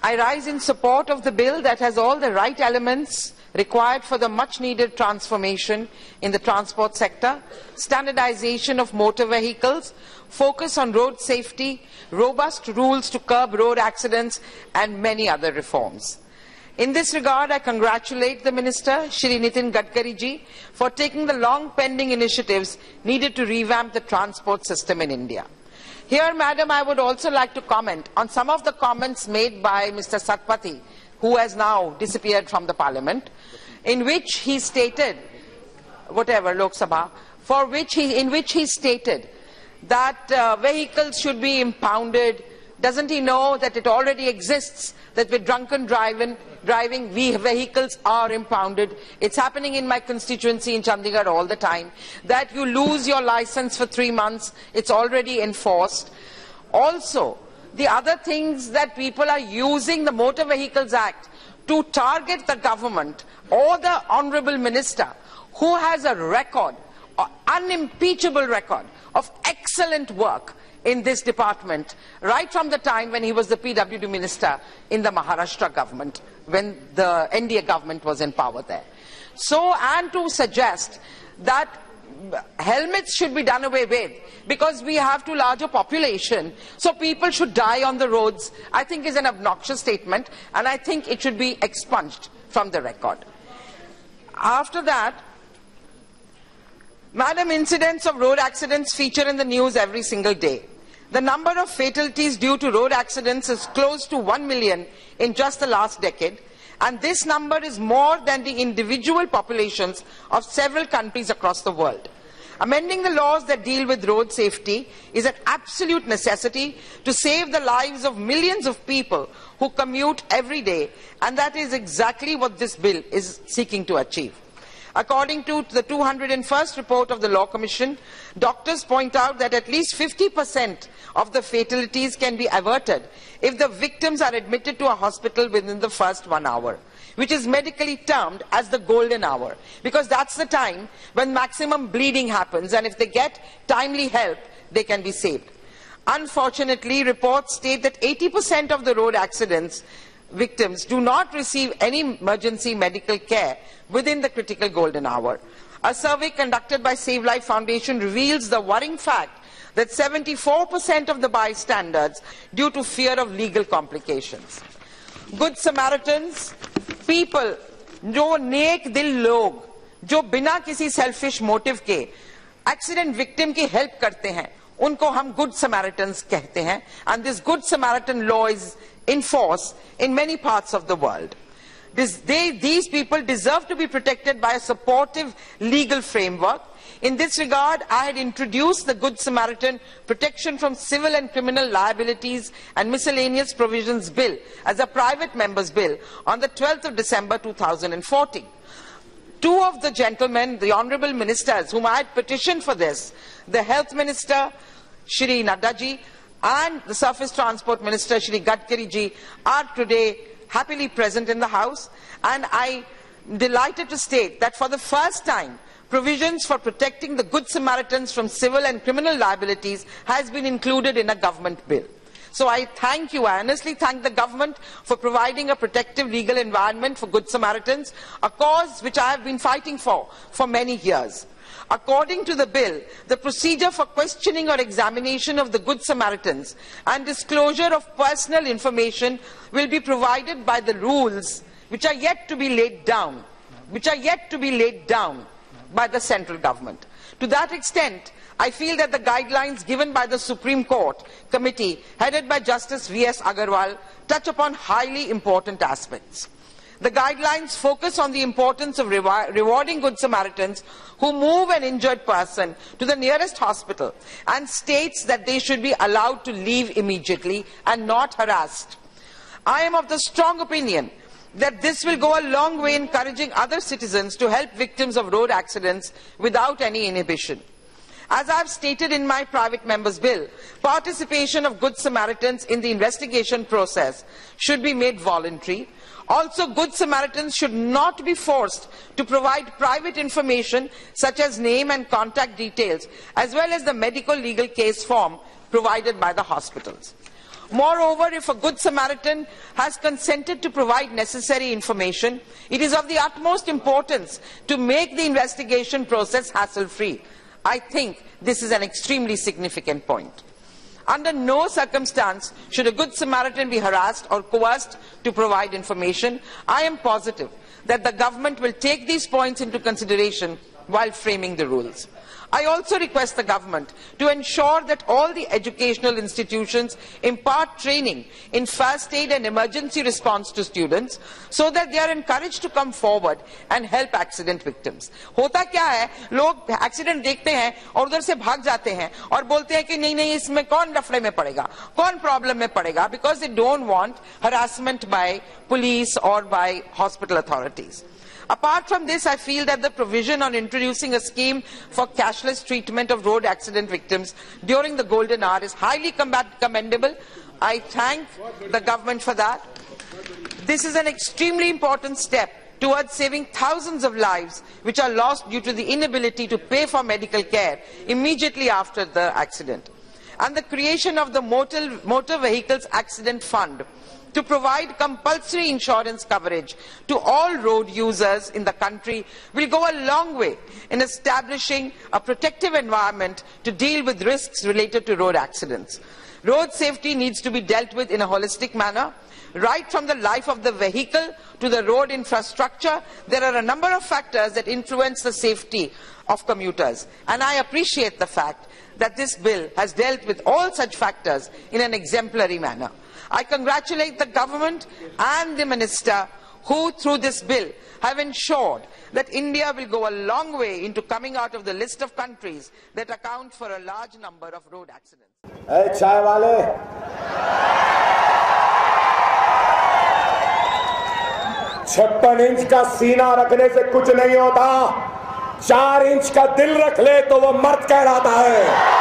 I rise in support of the bill that has all the right elements required for the much-needed transformation in the transport sector, standardization of motor vehicles, focus on road safety, robust rules to curb road accidents, and many other reforms. In this regard, I congratulate the Minister, Shri Nitin Gadkari ji, for taking the long-pending initiatives needed to revamp the transport system in India. Here, Madam, I would also like to comment on some of the comments made by Mr. Satpathy, who has now disappeared from the Parliament, in which he stated, Lok Sabha, in which he stated that vehicles should be impounded. Doesn't he know that it already exists, that with drunken driving, vehicles are impounded? It's happening in my constituency in Chandigarh all the time, that you lose your license for 3 months. It's already enforced. Also, the other things that people are using the Motor Vehicles Act to target the government or the Honourable Minister, who has a record, an unimpeachable record of excellent work in this department, right from the time when he was the PWD Minister in the Maharashtra government, when the NDA government was in power there. So, and to suggest that helmets should be done away with because we have too large a population, so people should die on the roads, I think is an obnoxious statement, and I think it should be expunged from the record. After that, Madam, incidents of road accidents feature in the news every single day. The number of fatalities due to road accidents is close to 1 million in just the last decade, and this number is more than the individual populations of several countries across the world. Amending the laws that deal with road safety is an absolute necessity to save the lives of millions of people who commute every day, and that is exactly what this bill is seeking to achieve. According to the 201st report of the Law Commission, doctors point out that at least 50% of the fatalities can be averted if the victims are admitted to a hospital within the first 1 hour, which is medically termed as the golden hour, because that's the time when maximum bleeding happens, and if they get timely help, they can be saved. Unfortunately, reports state that 80% of the road accidents victims do not receive any emergency medical care within the critical golden hour. A survey conducted by Save Life Foundation reveals the worrying fact that 74% of the bystanders due to fear of legal complications. Good Samaritans, people, जो नेक दिल लोग, जो बिना किसी selfish motive के accident victim की help करते हैं, उनको हम Good Samaritans कहते हैं, and this Good Samaritan law is in force in many parts of the world. These people deserve to be protected by a supportive legal framework. In this regard, I had introduced the Good Samaritan Protection from Civil and Criminal Liabilities and Miscellaneous Provisions Bill as a private member's bill on the 12th of December 2014. Two of the gentlemen, the Honourable Ministers whom I had petitioned for this, the Health Minister, Shri Nadda ji, and the Surface Transport Minister, Shri Gadkari ji, are today happily present in the House, and I am delighted to state that for the first time, provisions for protecting the Good Samaritans from civil and criminal liabilities has been included in a government bill. So I thank you, I earnestly thank the government for providing a protective legal environment for Good Samaritans, a cause which I have been fighting for many years. According to the bill, the procedure for questioning or examination of the Good Samaritans and disclosure of personal information will be provided by the rules which are yet to be laid down, by the central government. To that extent, I feel that the guidelines given by the Supreme Court Committee, headed by Justice V.S. Agarwal, touch upon highly important aspects. The guidelines focus on the importance of rewarding Good Samaritans who move an injured person to the nearest hospital, and states that they should be allowed to leave immediately and not harassed. I am of the strong opinion that this will go a long way in encouraging other citizens to help victims of road accidents without any inhibition. As I have stated in my private member's bill, participation of Good Samaritans in the investigation process should be made voluntary. Also, Good Samaritans should not be forced to provide private information such as name and contact details, as well as the medical legal case form provided by the hospitals. Moreover, if a Good Samaritan has consented to provide necessary information, it is of the utmost importance to make the investigation process hassle-free. I think this is an extremely significant point. Under no circumstance should a Good Samaritan be harassed or coerced to provide information. I am positive that the government will take these points into consideration while framing the rules. I also request the government to ensure that all the educational institutions impart training in first aid and emergency response to students so that they are encouraged to come forward and help accident victims. होता क्या है, लोग accident देखते हैं और उधर से भाग जाते हैं और बोलते हैं कि नहीं नहीं इसमें कौन लफड़े में पड़ेगा, कौन प्रॉब्लम में पड़ेगा, because they don't want harassment by police or by hospital authorities. Apart from this, I feel that the provision on introducing a scheme for cashless treatment of road accident victims during the golden hour is highly commendable. I thank the government for that. This is an extremely important step towards saving thousands of lives which are lost due to the inability to pay for medical care immediately after the accident. And the creation of the Motor Vehicles Accident Fund to provide compulsory insurance coverage to all road users in the country will go a long way in establishing a protective environment to deal with risks related to road accidents. Road safety needs to be dealt with in a holistic manner. Right from the life of the vehicle to the road infrastructure, there are a number of factors that influence the safety of commuters. And I appreciate the fact that this bill has dealt with all such factors in an exemplary manner. I congratulate the government and the minister who, through this bill, have ensured that India will go a long way into coming out of the list of countries that account for a large number of road accidents. Hey, chai wale. 56 inch का सीना रखने से कुछ नहीं होता, 4 inch का दिल रख ले तो वो मर्द कहलाता है।